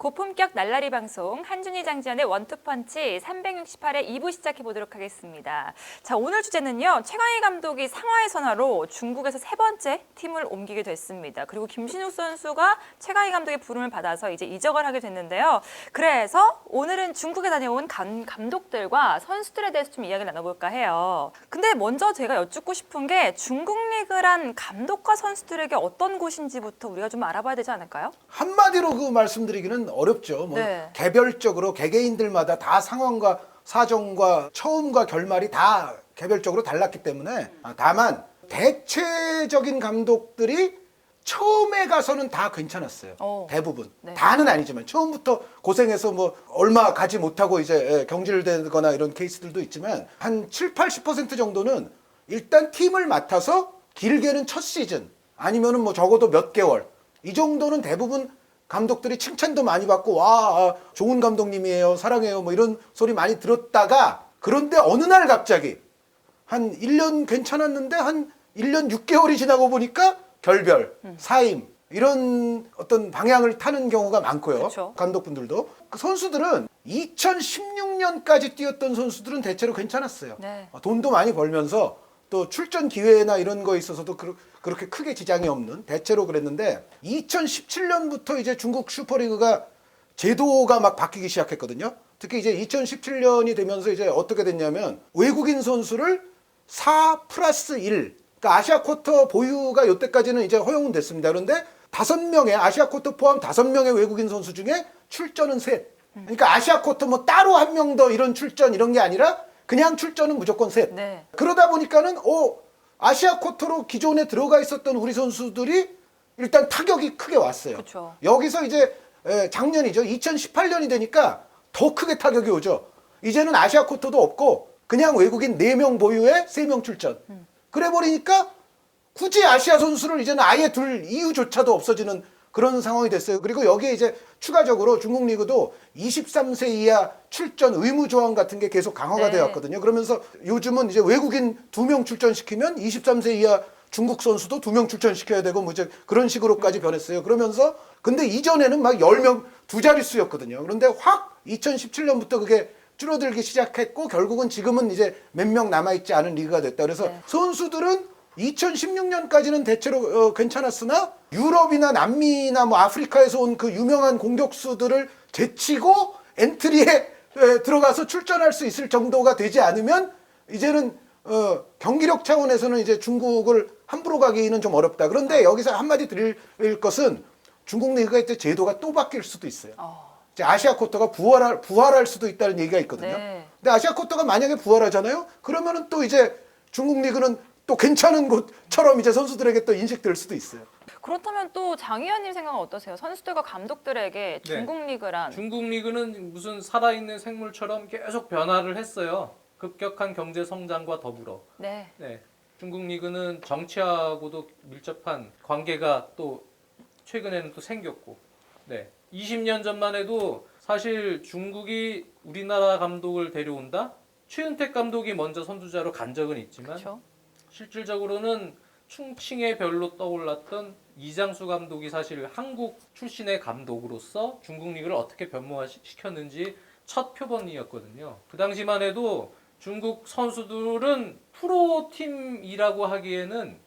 고품격 날라리 방송 한준희 장지연의 원투펀치 368회 2부 시작해 보도록 하겠습니다. 자, 오늘 주제는요. 최강희 감독이 상하이 선화로 중국에서 세 번째 팀을 옮기게 됐습니다. 그리고 김신욱 선수가 최강희 감독의 부름을 받아서 이제 이적을 하게 됐는데요. 그래서 오늘은 중국에 다녀온 감독들과 선수들에 대해서 좀 이야기를 나눠볼까 해요. 근데 먼저 제가 여쭙고 싶은 게 중국 리그란 감독과 선수들에게 어떤 곳인지부터 우리가 좀 알아봐야 되지 않을까요? 한마디로 그 말씀드리기는 어렵죠. 뭐 네. 개별적으로 개개인들마다 다 상황과 사정과 처음과 결말이 다 개별적으로 달랐기 때문에 다만 대체적인 감독들이 처음에 가서는 다 괜찮았어요. 대부분. 네. 다는 아니지만 처음부터 고생해서 뭐 얼마 가지 못하고 이제 경질되거나 이런 케이스들도 있지만 한 7, 80% 정도는 일단 팀을 맡아서 길게는 첫 시즌 아니면은 뭐 적어도 몇 개월 이 정도는 대부분 감독들이 칭찬도 많이 받고 와 좋은 감독님이에요 사랑해요 뭐 이런 소리 많이 들었다가 그런데 어느 날 갑자기 한 1년 괜찮았는데 한 1년 6개월이 지나고 보니까 결별, 사임 이런 어떤 방향을 타는 경우가 많고요. 그렇죠. 감독분들도. 그 선수들은 2016년까지 뛰었던 선수들은 대체로 괜찮았어요. 네. 돈도 많이 벌면서 또 출전 기회나 이런 거에 있어서도 그렇게 크게 지장이 없는 대체로 그랬는데 2017년부터 이제 중국 슈퍼리그가 제도가 막 바뀌기 시작했거든요. 특히 이제 2017년이 되면서 이제 어떻게 됐냐면 외국인 선수를 4+1 그러니까 아시아 쿼터 보유가 이때까지는 이제 허용은 됐습니다. 그런데 5명의 아시아 쿼터 포함 5명의 외국인 선수 중에 출전은 셋. 그러니까 아시아 쿼터 뭐 따로 한 명 더 이런 출전 이런 게 아니라 그냥 출전은 무조건 셋. 네. 그러다 보니까는 아시아 쿼터로 기존에 들어가 있었던 우리 선수들이 일단 타격이 크게 왔어요. 그쵸. 여기서 이제 작년이죠. 2018년이 되니까 더 크게 타격이 오죠. 이제는 아시아 쿼터도 없고 그냥 외국인 4명 보유에 3명 출전. 그래 버리니까 굳이 아시아 선수를 이제는 아예 둘 이유조차도 없어지는 그런 상황이 됐어요. 그리고 여기에 이제 추가적으로 중국 리그도 23세 이하 출전 의무 조항 같은 게 계속 강화가 네. 되어 왔거든요. 그러면서 요즘은 이제 외국인 2명 출전시키면 23세 이하 중국 선수도 2명 출전시켜야 되고 뭐 이제 그런 식으로까지 변했어요. 그러면서 근데 이전에는 막 10명 두 자릿수였거든요. 그런데 확 2017년부터 그게 줄어들기 시작했고 결국은 지금은 이제 몇 명 남아있지 않은 리그가 됐다. 그래서 네. 선수들은 2016년까지는 대체로 괜찮았으나 유럽이나 남미나 뭐 아프리카에서 온 그 유명한 공격수들을 제치고 엔트리에 들어가서 출전할 수 있을 정도가 되지 않으면 이제는 경기력 차원에서는 이제 중국을 함부로 가기는 좀 어렵다. 그런데 여기서 한마디 드릴 것은 중국 리그가 이제 제도가 또 바뀔 수도 있어요. 이제 아시아 쿼터가 부활할 수도 있다는 얘기가 있거든요. 네. 근데 아시아 쿼터가 만약에 부활하잖아요. 그러면은 또 이제 중국 리그는 또 괜찮은 곳처럼 이제 선수들에게 또 인식될 수도 있어요. 그렇다면 또 장 의원님 생각은 어떠세요? 선수들과 감독들에게 중국 리그란 중국 리그는 무슨 살아있는 생물처럼 계속 변화를 했어요. 급격한 경제 성장과 더불어. 네. 네. 중국 리그는 정치하고도 밀접한 관계가 또 최근에는 또 생겼고. 네. 20년 전만 해도 사실 중국이 우리나라 감독을 데려온다? 최은택 감독이 먼저 선두자로 간 적은 있지만 그렇죠. 실질적으로는 충칭의 별로 떠올랐던 이장수 감독이 사실 한국 출신의 감독으로서 중국 리그를 어떻게 변모시켰는지 첫 표본이었거든요. 그 당시만 해도 중국 선수들은 프로팀이라고 하기에는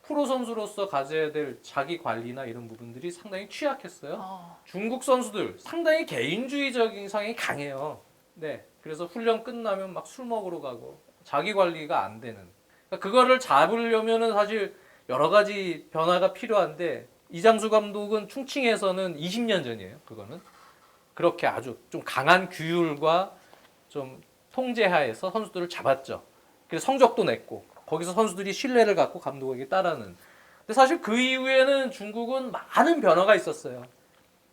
프로 선수로서 가져야 될 자기 관리나 이런 부분들이 상당히 취약했어요. 중국 선수들 상당히 개인주의적인 성향이 강해요. 네, 그래서 훈련 끝나면 막 술 먹으러 가고 자기 관리가 안 되는. 그거를 잡으려면은 사실 여러 가지 변화가 필요한데 이장수 감독은 충칭에서는 20년 전이에요. 그거는 그렇게 아주 좀 강한 규율과 좀 통제하에서 선수들을 잡았죠. 그래서 성적도 냈고 거기서 선수들이 신뢰를 갖고 감독에게 따르는. 근데 사실 그 이후에는 중국은 많은 변화가 있었어요.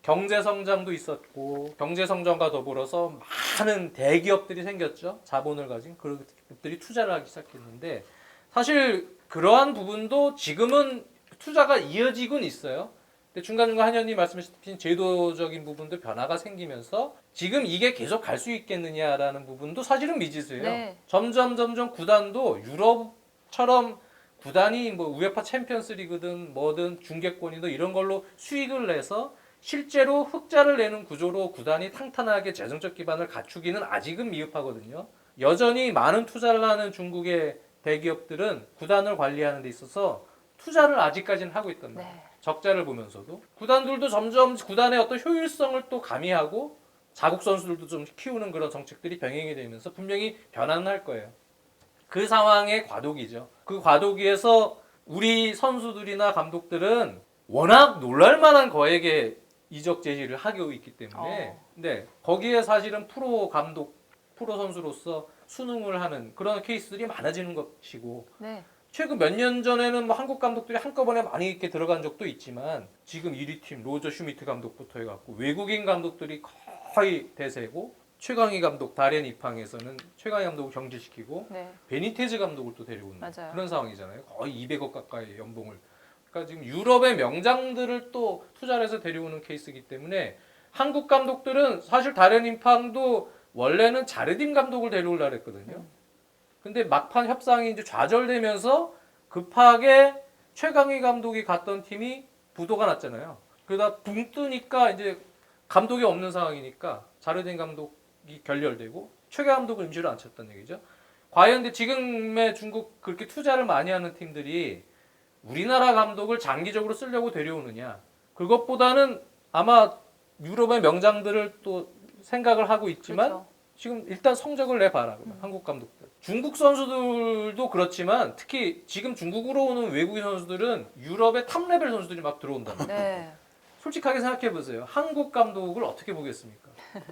경제 성장도 있었고 경제 성장과 더불어서 많은 대기업들이 생겼죠. 자본을 가진 그룹들이 투자를 하기 시작했는데 사실 그러한 부분도 지금은 투자가 이어지곤 있어요. 근데 중간중간 한현님 말씀하신 제도적인 부분도 변화가 생기면서 지금 이게 계속 갈 수 있겠느냐라는 부분도 사실은 미지수예요. 네. 점점 구단도 유럽처럼 구단이 뭐 우에파 챔피언스 리그든 뭐든 중계권이든 이런 걸로 수익을 내서 실제로 흑자를 내는 구조로 구단이 탄탄하게 재정적 기반을 갖추기는 아직은 미흡하거든요. 여전히 많은 투자를 하는 중국의 대기업들은 구단을 관리하는 데 있어서 투자를 아직까지는 하고 있단 말이에요. 네. 적자를 보면서도 구단들도 점점 구단의 어떤 효율성을 또 가미하고 자국 선수들도 좀 키우는 그런 정책들이 병행이 되면서 분명히 변화는 할 거예요. 그 상황의 과도기죠. 그 과도기에서 우리 선수들이나 감독들은 워낙 놀랄만한 거액의 이적 제시를 하고 있기 때문에 네, 거기에 사실은 프로 감독, 프로 선수로서 순응을 하는 그런 케이스들이 많아지는 것이고 네. 최근 몇 년 전에는 뭐 한국 감독들이 한꺼번에 많이 이렇게 들어간 적도 있지만 지금 1위 팀 로저 슈미트 감독부터 해갖고 외국인 감독들이 거의 대세고 최강희 감독 다렌 입항에서는 최강희 감독을 경질시키고 네. 베니테즈 감독을 또 데리고 오는 맞아요. 그런 상황이잖아요. 거의 200억 가까이 연봉을. 그러니까 지금 유럽의 명장들을 또 투자를 해서 데려오는 케이스이기 때문에 한국 감독들은 사실 다렌 입항도 원래는 자르딘 감독을 데려오려고 했거든요. 근데 막판 협상이 이제 좌절되면서 급하게 최강희 감독이 갔던 팀이 부도가 났잖아요. 그러다 붕 뜨니까 이제 감독이 없는 상황이니까 자르딘 감독이 결렬되고 최 감독을 임시로 앉혔다는 얘기죠. 과연 근데 지금의 중국 그렇게 투자를 많이 하는 팀들이 우리나라 감독을 장기적으로 쓰려고 데려오느냐? 그것보다는 아마 유럽의 명장들을 또 생각을 하고 있지만 그렇죠. 지금 일단 성적을 내봐라. 한국 감독들. 중국 선수들도 그렇지만 특히 지금 중국으로 오는 외국인 선수들은 유럽의 탑레벨 선수들이 막 들어온다. 네. 솔직하게 생각해 보세요. 한국 감독을 어떻게 보겠습니까?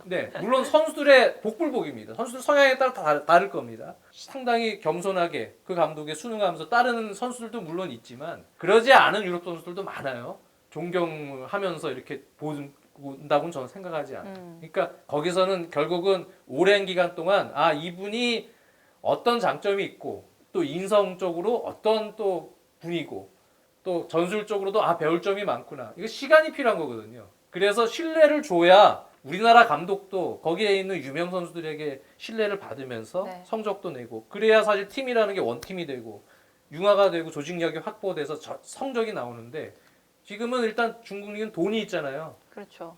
네, 물론 선수들의 복불복입니다. 선수들 성향에 따라 다 다를 겁니다. 상당히 겸손하게 그 감독에 순응하면서 따르는 선수들도 물론 있지만 그러지 않은 유럽 선수들도 많아요. 존경하면서 이렇게 본다고는 저는 생각하지 않아요. 그러니까 거기서는 결국은 오랜 기간 동안 아 이분이 어떤 장점이 있고 또 인성적으로 어떤 또 분이고 또 전술적으로도 아 배울 점이 많구나. 이거 시간이 필요한 거거든요. 그래서 신뢰를 줘야 우리나라 감독도 거기에 있는 유명 선수들에게 신뢰를 받으면서 네. 성적도 내고 그래야 사실 팀이라는 게 원팀이 되고 융화가 되고 조직력이 확보돼서 성적이 나오는데 지금은 일단 중국 리그는 돈이 있잖아요. 그렇죠.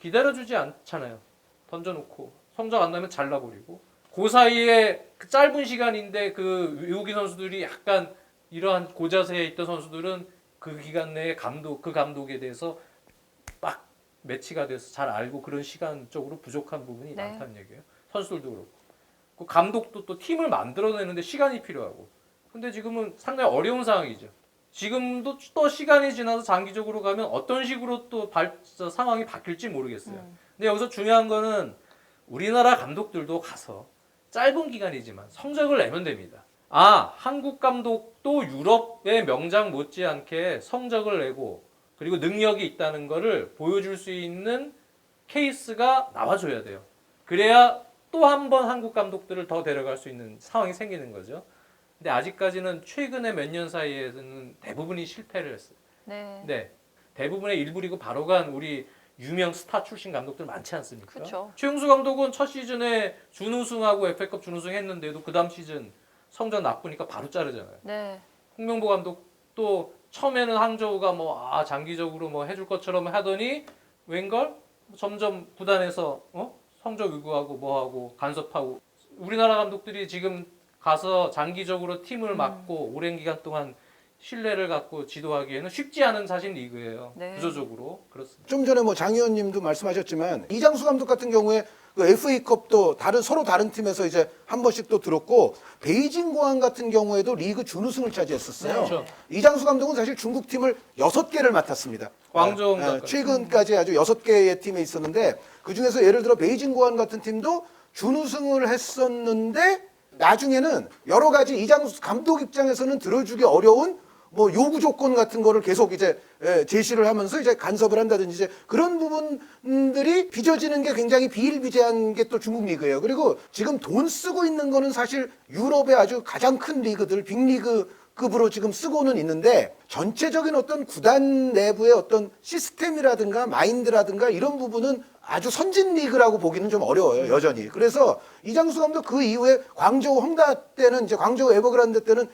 기다려주지 않잖아요. 던져놓고 성적 안 나면 잘라버리고 그 사이에 그 짧은 시간인데 그 외국인 선수들이 약간 이러한 고자세에 있던 선수들은 그 기간 내에 그 감독에 대해서 막 매치가 돼서 잘 알고 그런 시간적으로 부족한 부분이 네. 많다는 얘기예요. 선수들도 그렇고. 그 감독도 또 팀을 만들어내는데 시간이 필요하고. 근데 지금은 상당히 어려운 상황이죠. 지금도 또 시간이 지나서 장기적으로 가면 어떤 식으로 또 상황이 바뀔지 모르겠어요. 근데 여기서 중요한 거는 우리나라 감독들도 가서 짧은 기간이지만 성적을 내면 됩니다. 아, 한국 감독도 유럽의 명장 못지않게 성적을 내고 그리고 능력이 있다는 거를 보여줄 수 있는 케이스가 나와줘야 돼요. 그래야 또 한 번 한국 감독들을 더 데려갈 수 있는 상황이 생기는 거죠. 근데 아직까지는 최근에 몇 년 사이에는 대부분이 실패를 했어요. 네. 네, 대부분의 일부 리그 바로 간 우리 유명 스타 출신 감독들 많지 않습니까? 그렇죠. 최용수 감독은 첫 시즌에 준우승하고 FA컵 준우승했는데도 그 다음 시즌 성적 나쁘니까 바로 자르잖아요. 네. 홍명보 감독도 처음에는 항저우가 뭐 장기적으로 뭐 해줄 것처럼 하더니 웬걸 점점 구단에서 성적 요구하고 뭐하고 간섭하고 우리나라 감독들이 지금 가서 장기적으로 팀을 맡고 오랜 기간 동안 신뢰를 갖고 지도하기에는 쉽지 않은 사실 리그예요. 네. 구조적으로 그렇습니다. 좀 전에 뭐 장 의원님도 말씀하셨지만 이장수 감독 같은 경우에 그 FA컵도 서로 다른 팀에서 이제 한 번씩 또 들었고 베이징 공항 같은 경우에도 리그 준우승을 차지했었어요. 그렇죠. 이장수 감독은 사실 중국 팀을 6개를 맡았습니다. 광저우 최근까지 아주 6개의 팀에 있었는데 그 중에서 예를 들어 베이징 공항 같은 팀도 준우승을 했었는데 나중에는 여러 가지 이장수 감독 입장에서는 들어주기 어려운 뭐 요구 조건 같은 거를 계속 이제 제시를 하면서 이제 간섭을 한다든지 이제 그런 부분들이 빚어지는 게 굉장히 비일비재한 게 또 중국 리그예요. 그리고 지금 돈 쓰고 있는 거는 사실 유럽의 아주 가장 큰 리그들 빅리그급으로 지금 쓰고는 있는데 전체적인 어떤 구단 내부의 어떤 시스템이라든가 마인드라든가 이런 부분은 아주 선진 리그라고 보기는 좀 어려워요, 여전히. 그래서 이장수 감독 그 이후에 광저우 헝다 때는 이제 광저우 에버그란데 때는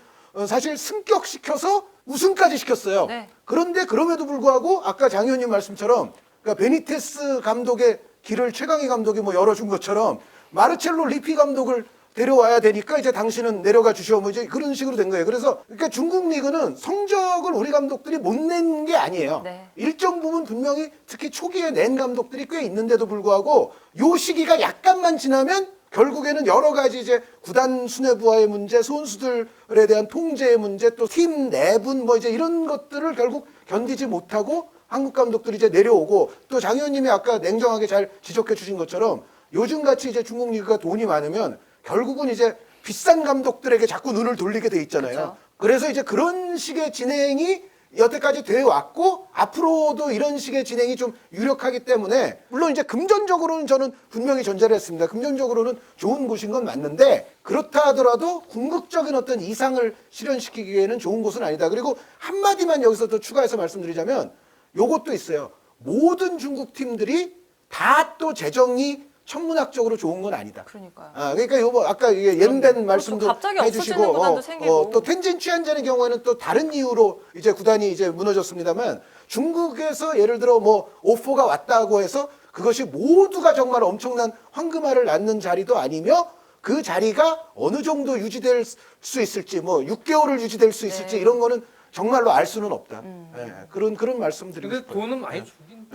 사실 승격시켜서 우승까지 시켰어요. 네. 그런데 그럼에도 불구하고 아까 장 의원님 말씀처럼 그러니까 베니테스 감독의 길을 최강희 감독이 뭐 열어준 것처럼 마르첼로 리피 감독을 데려와야 되니까 이제 당신은 내려가 주시오 뭐 이제 그런 식으로 된 거예요. 그래서 그러니까 중국 리그는 성적을 우리 감독들이 못 낸 게 아니에요. 네. 일정 부분 분명히 특히 초기에 낸 감독들이 꽤 있는데도 불구하고 요 시기가 약간만 지나면 결국에는 여러 가지 이제 구단 수뇌부와의 문제, 선수들에 대한 통제의 문제, 또 팀 내분 뭐 이제 이런 것들을 결국 견디지 못하고 한국 감독들이 이제 내려오고 또 장 의원님이 아까 냉정하게 잘 지적해 주신 것처럼 요즘 같이 이제 중국 리그가 돈이 많으면 결국은 이제 비싼 감독들에게 자꾸 눈을 돌리게 돼 있잖아요. 그렇죠. 그래서 이제 그런 식의 진행이 여태까지 되어 왔고 앞으로도 이런 식의 진행이 좀 유력하기 때문에 물론 이제 금전적으로는 저는 분명히 전제를 했습니다. 금전적으로는 좋은 곳인 건 맞는데 그렇다 하더라도 궁극적인 어떤 이상을 실현시키기에는 좋은 곳은 아니다. 그리고 한마디만 여기서 더 추가해서 말씀드리자면 요것도 있어요. 모든 중국 팀들이 다 또 재정이 천문학적으로 좋은 건 아니다. 그러니까요. 그러니까 요거 아까 이게 옌벤 말씀도 갑자기 없어지는 해주시고 구단도 생기고. 또 텐진 취한전의 경우에는 또 다른 이유로 이제 구단이 이제 무너졌습니다만 중국에서 예를 들어 뭐 오퍼가 왔다고 해서 그것이 모두가 정말 엄청난 황금알을 낳는 자리도 아니며 그 자리가 어느 정도 유지될 수 있을지 뭐 6개월을 유지될 수 있을지 네. 이런 거는 정말로 알 수는 없다. 예, 그런 말씀 드리고 근데 싶어요. 돈은 많이 주긴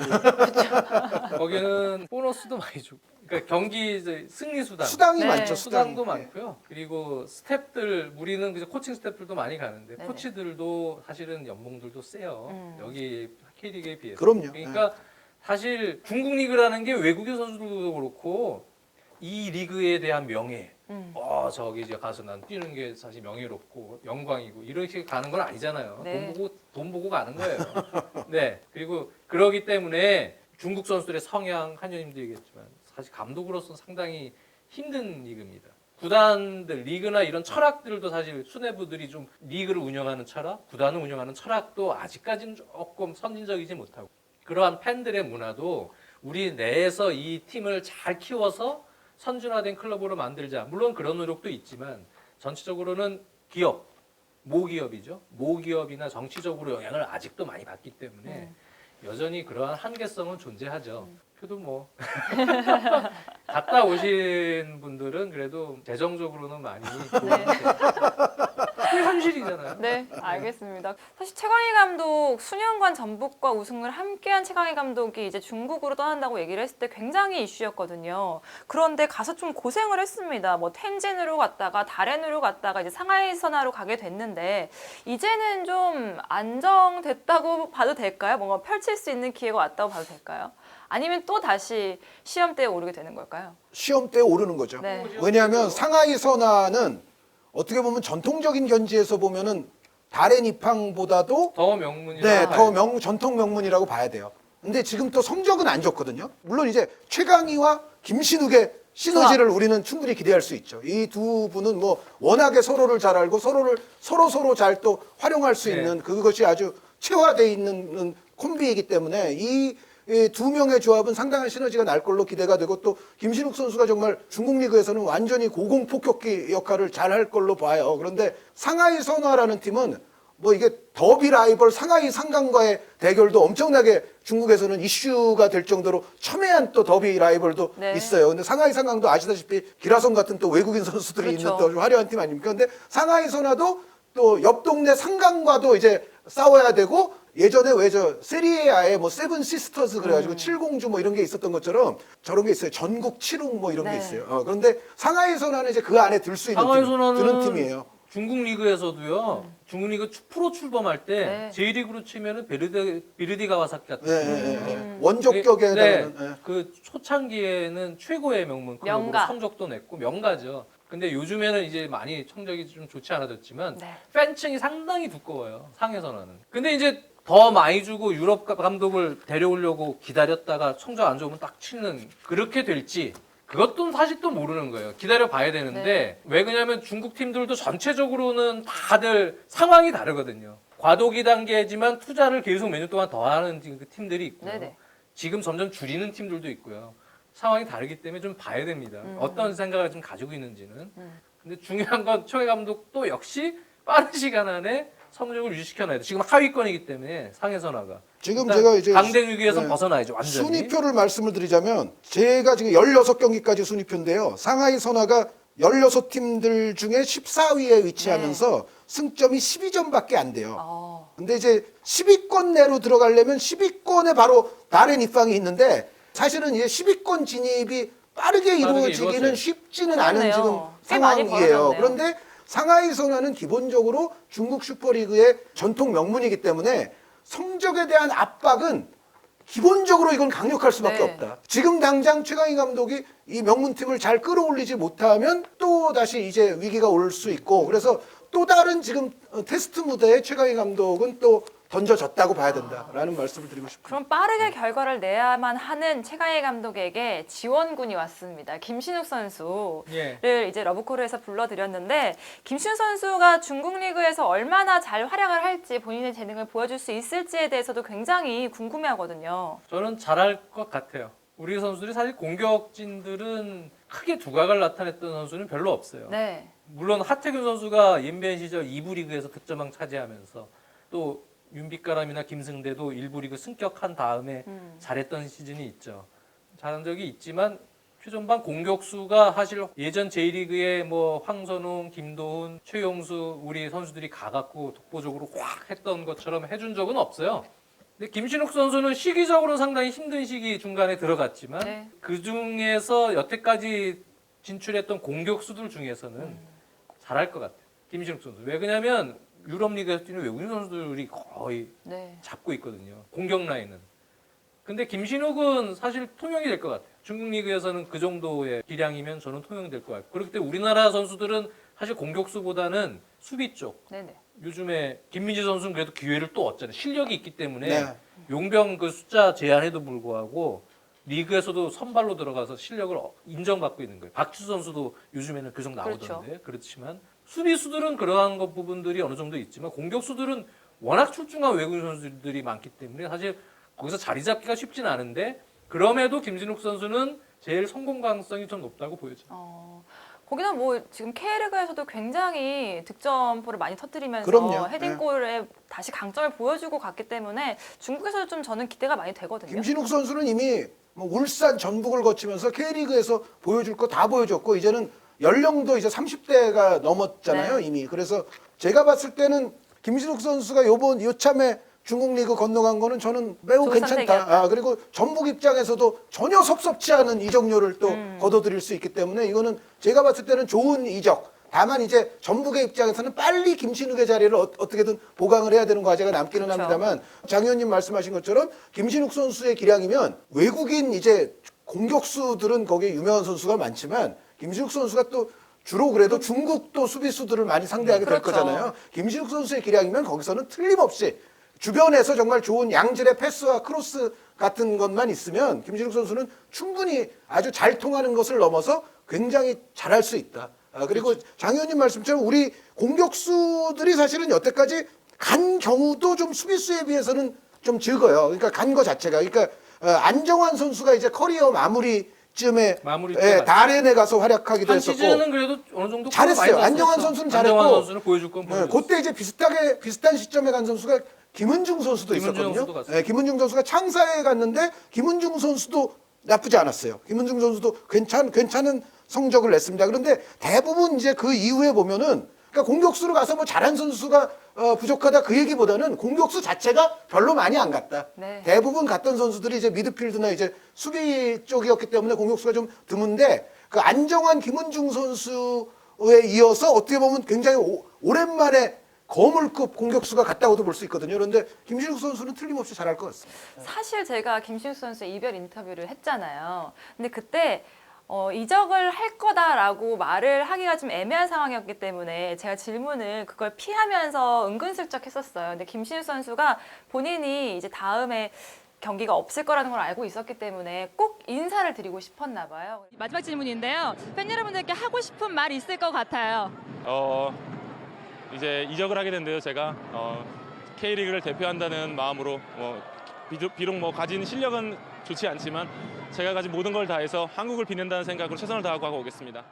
거기는 보너스도 많이 주고 그러니까 경기 이제 승리 수당 수당이 네. 많죠. 수당이. 수당도 많고요. 그리고 스태프들 우리는 그저 코칭 스태프들도 많이 가는데 네네. 코치들도 사실은 연봉들도 세요. 여기 K리그에 비해서. 그럼요. 그러니까 사실 중국 리그라는 게 외국인 선수들도 그렇고 이 리그에 대한 명예. 저기 이제 가서 난 뛰는 게 사실 명예롭고 영광이고 이렇게 가는 건 아니잖아요. 네. 돈 보고 가는 거예요. 네. 그리고 그러기 때문에 중국 선수들의 성향 한현님도 얘기했지만 사실 감독으로서는 상당히 힘든 리그입니다. 구단들 리그나 이런 철학들도 사실 수뇌부들이 좀 리그를 운영하는 철학, 구단을 운영하는 철학도 아직까지는 조금 선진적이지 못하고 그러한 팬들의 문화도 우리 내에서 이 팀을 잘 키워서 선진화된 클럽으로 만들자. 물론 그런 노력도 있지만 전체적으로는 기업, 모기업이죠. 모기업이나 정치적으로 영향을 아직도 많이 받기 때문에 여전히 그러한 한계성은 존재하죠. 표도 뭐 갔다 오신 분들은 그래도 재정적으로는 많이 좋은 것 같아요. 그게 현실이잖아요. 네, 알겠습니다. 사실 최강희 감독 수년간 전북과 우승을 함께한 최강희 감독이 이제 중국으로 떠난다고 얘기를 했을 때 굉장히 이슈였거든요. 그런데 가서 좀 고생을 했습니다. 뭐 텐진으로 갔다가 다롄으로 갔다가 이제 상하이 선화로 가게 됐는데 이제는 좀 안정됐다고 봐도 될까요? 뭔가 펼칠 수 있는 기회가 왔다고 봐도 될까요? 아니면 또 다시 시험대에 오르게 되는 걸까요? 시험대에 오르는 거죠. 네. 왜냐하면 상하이 선화는 어떻게 보면 전통적인 견지에서 보면은 다롄 이팡보다도 더 명문이라. 네, 더 전통 명문이라고 봐야 돼요. 근데 지금 또 성적은 안 좋거든요. 물론 이제 최강희와 김신욱의 시너지를 우리는 충분히 기대할 수 있죠. 이 두 분은 뭐 워낙에 서로를 잘 알고 서로 잘 또 활용할 수 네. 있는 그것이 아주 체화되어 있는 콤비이기 때문에 이 두 명의 조합은 상당한 시너지가 날 걸로 기대가 되고 또 김신욱 선수가 정말 중국 리그에서는 완전히 고공폭격기 역할을 잘 할 걸로 봐요. 그런데 상하이 선화라는 팀은 뭐 이게 더비 라이벌 상하이 상강과의 대결도 엄청나게 중국에서는 이슈가 될 정도로 첨예한 또 더비 라이벌도 네. 있어요. 근데 상하이 상강도 아시다시피 기라성 같은 또 외국인 선수들이 그렇죠. 있는 또 화려한 팀 아닙니까? 근데 상하이 선화도 또 옆 동네 상강과도 이제 싸워야 되고 예전에 왜 저 세리에아에 뭐 세븐 시스터즈 그래가지고 칠공주 뭐 이런 게 있었던 것처럼 저런 게 있어요. 전국 칠웅 뭐 이런 네. 게 있어요. 그런데 상하이 선화는 이제 그 안에 들 수 있는 상하이 팀, 선화는 드는 팀이에요. 중국 리그에서도요. 중국 리그 프로 출범할 때 네. J리그로 치면은 비르디 가와사키 같은 원적격에 네, 해당하는 그 초창기에는 최고의 명문 클럽으로 명가. 성적도 냈고 명가죠. 근데 요즘에는 이제 많이 성적이 좀 좋지 않아졌지만 네. 팬층이 상당히 두꺼워요. 상해선화는. 근데 이제 더 많이 주고 유럽 감독을 데려오려고 기다렸다가 성적 안 좋으면 딱 치는 그렇게 될지 그것도 사실 또 모르는 거예요. 기다려 봐야 되는데 네. 왜 그러냐면 중국 팀들도 전체적으로는 다들 상황이 다르거든요. 과도기 단계지만 투자를 계속 몇 년 동안 더 하는 팀들이 있고요. 네네. 지금 점점 줄이는 팀들도 있고요. 상황이 다르기 때문에 좀 봐야 됩니다. 어떤 생각을 좀 가지고 있는지는. 근데 중요한 건 최 감독도 역시 빠른 시간 안에 성적을 유지시켜놔야 돼. 지금 하위권이기 때문에 상해선화가 지금 일단 제가 이제 강등 위기에서 네. 벗어나야죠. 완전히. 순위표를 말씀을 드리자면 제가 지금 16경기까지 순위표인데요. 상하이 선화가 16팀들 중에 14위에 위치하면서 승점이 12점밖에 안 돼요. 근데 이제 10위권 내로 들어가려면 10위권에 바로 나렌 입방이 있는데 사실은 이제 10위권 진입이 빠르게 이루어지기는 이루어져요. 쉽지는 않은 그렇네요. 지금 꽤 많이 상황이에요. 벌어졌네요. 그런데 상하이 선화는 기본적으로 중국 슈퍼리그의 전통 명문이기 때문에 성적에 대한 압박은 기본적으로 이건 강력할 수밖에 네. 없다. 지금 당장 최강희 감독이 이 명문팀을 잘 끌어올리지 못하면 또 다시 이제 위기가 올 수 있고 그래서 또 다른 지금 테스트 무대에 최강희 감독은 또 던져졌다고 봐야 된다라는 말씀을 드리고 싶습니다. 그럼 빠르게 결과를 내야만 하는 최강희 감독에게 지원군이 왔습니다. 김신욱 선수를 예. 이제 러브콜에서 불러드렸는데 김신욱 선수가 중국 리그에서 얼마나 잘 활약을 할지 본인의 재능을 보여줄 수 있을지에 대해서도 굉장히 궁금해하거든요. 저는 잘할 것 같아요. 우리 선수들이 사실 공격진들은 크게 두각을 나타냈던 선수는 별로 없어요. 네. 물론 하태균 선수가 연변 시절 2부 리그에서 득점왕 차지하면서 또 윤빛가람이나 김승대도 1부 리그 승격한 다음에 잘했던 시즌이 있죠. 잘한 적이 있지만 최전방 공격수가 사실 예전 J리그에 뭐 황선웅, 김도훈, 최용수 우리 선수들이 가갖고 독보적으로 확 했던 것처럼 해준 적은 없어요. 근데 김신욱 선수는 시기적으로 상당히 힘든 시기 중간에 들어갔지만 네. 그 중에서 여태까지 진출했던 공격수들 중에서는 잘할 것 같아요. 김신욱 선수. 왜 그러냐면 유럽 리그에서 뛰는 외국인 선수들이 거의 네. 잡고 있거든요. 공격 라인은. 근데 김신욱은 사실 통용이 될 것 같아요. 중국 리그에서는 그 정도의 기량이면 저는 통용이 될 것 같아요. 그렇기 때문에 우리나라 선수들은 사실 공격수보다는 수비 쪽. 네네. 요즘에 김민재 선수는 그래도 기회를 또 얻잖아요. 실력이 있기 때문에 네. 용병 그 숫자 제한에도 불구하고 리그에서도 선발로 들어가서 실력을 인정받고 있는 거예요. 박지수 선수도 요즘에는 계속 나오던데 그렇지만 수비수들은 그러한 것 부분들이 어느 정도 있지만 공격수들은 워낙 출중한 외국인 선수들이 많기 때문에 사실 거기서 자리 잡기가 쉽진 않은데 그럼에도 김진욱 선수는 제일 성공 가능성이 좀 높다고 보여져요. 거기는 뭐 지금 K리그에서도 굉장히 득점포를 많이 터뜨리면서 그럼요. 헤딩골에 다시 강점을 보여주고 갔기 때문에 중국에서도 좀 저는 기대가 많이 되거든요. 김신욱 선수는 이미 뭐 울산, 전북을 거치면서 K리그에서 보여줄 거 다 보여줬고 이제는 연령도 이제 30대가 넘었잖아요, 네. 이미. 그래서 제가 봤을 때는 김신욱 선수가 요참에 중국 리그 건너간 거는 저는 매우 좋은 괜찮다. 선택이었다. 그리고 전북 입장에서도 전혀 섭섭치 않은 이적료를 또 거둬들일 수 있기 때문에 이거는 제가 봤을 때는 좋은 이적. 다만 이제 전북의 입장에서는 빨리 김신욱의 자리를 어떻게든 보강을 해야 되는 과제가 남기는 그렇죠. 합니다만 장 의원님 말씀하신 것처럼 김신욱 선수의 기량이면 외국인 이제 공격수들은 거기에 유명한 선수가 많지만 김신욱 선수가 또 주로 그래도 중국 또 수비수들을 많이 상대하게 될 그렇죠. 거잖아요. 김신욱 선수의 기량이면 거기서는 틀림없이 주변에서 정말 좋은 양질의 패스와 크로스 같은 것만 있으면 김신욱 선수는 충분히 아주 잘 통하는 것을 넘어서 굉장히 잘할 수 있다. 그리고 장 의원님 말씀처럼 우리 공격수들이 사실은 여태까지 간 경우도 좀 수비수에 비해서는 좀 적어요. 그러니까 간 거 자체가. 그러니까 안정환 선수가 이제 커리어 마무리쯤에 다렌에 가서 활약하기도 한 했었고 시즌은 그래도 어느 정도 잘했어요. 많이 안정환 났었어. 선수는 잘했고 안정환 선수는 보여줄 건 보여줬어. 그때 이제 비슷한 시점에 간 선수가 김은중 선수도 김은중 있었거든요. 선수도 갔어요. 김은중 선수가 창사에 갔는데 김은중 선수도 나쁘지 않았어요. 김은중 선수도 괜찮은 성적을 냈습니다. 그런데 대부분 이제 그 이후에 보면은 그러니까 공격수로 가서 뭐 잘한 선수가 부족하다 그 얘기보다는 공격수 자체가 별로 많이 안 갔다. 네. 대부분 갔던 선수들이 이제 미드필드나 이제 수비 쪽이었기 때문에 공격수가 좀 드문데 그 안정환 김은중 선수에 이어서 어떻게 보면 굉장히 오랜만에 거물급 공격수가 갔다고도 볼 수 있거든요. 그런데 김신욱 선수는 틀림없이 잘할 것 같습니다. 사실 제가 김신욱 선수의 이별 인터뷰를 했잖아요. 근데 그때 이적을 할 거다라고 말을 하기가 좀 애매한 상황이었기 때문에 제가 질문을 그걸 피하면서 은근슬쩍 했었어요. 근데 김신욱 선수가 본인이 이제 다음에 경기가 없을 거라는 걸 알고 있었기 때문에 꼭 인사를 드리고 싶었나 봐요. 마지막 질문인데요. 팬 여러분들께 하고 싶은 말 있을 것 같아요. 이제 이적을 하게 된데요. 제가 K리그를 대표한다는 마음으로 비록 뭐 가진 실력은 좋지 않지만 제가 가진 모든 걸 다해서 한국을 빛낸다는 생각으로 최선을 다하고 하고 오겠습니다.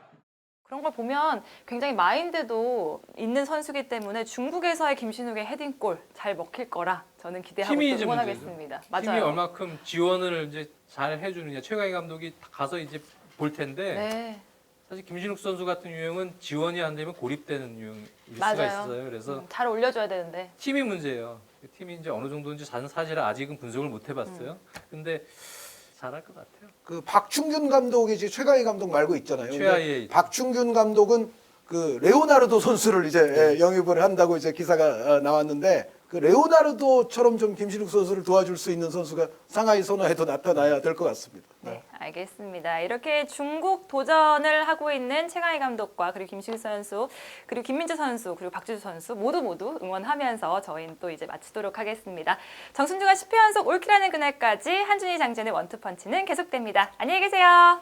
그런 걸 보면 굉장히 마인드도 있는 선수기 때문에 중국에서의 김신욱의 헤딩골 잘 먹힐 거라 저는 기대하고 팀이 또 이제 응원하겠습니다. 팀이 맞아요. 얼마큼 지원을 이제 잘 해주느냐. 최강희 감독이 가서 이제 볼 텐데 네, 사실 김신욱 선수 같은 유형은 지원이 안 되면 고립되는 유형일 수가 맞아요. 있어요. 그래서 잘 올려줘야 되는데. 팀이 문제예요. 팀이 이제 어느 정도인지 사실 아직은 분석을 못 해봤어요. 근데 잘할 것 같아요. 그 박충균 감독이 이제 최강희 감독 말고 있잖아요. 근데 최하위에 있죠. 박충균 감독은 그 레오나르도 선수를 이제 영입을 한다고 이제 기사가 나왔는데 그 레오나르도처럼 좀 김신욱 선수를 도와줄 수 있는 선수가 상하이 선화에도 나타나야 될 것 같습니다. 네, 알겠습니다. 이렇게 중국 도전을 하고 있는 최강희 감독과 그리고 김신욱 선수, 그리고 김민재 선수, 그리고 박주수 선수 모두 응원하면서 저희는 또 이제 마치도록 하겠습니다. 정순중과 10회 연속 올킬하는 그날까지 한준희 장전의 원투펀치는 계속됩니다. 안녕히 계세요.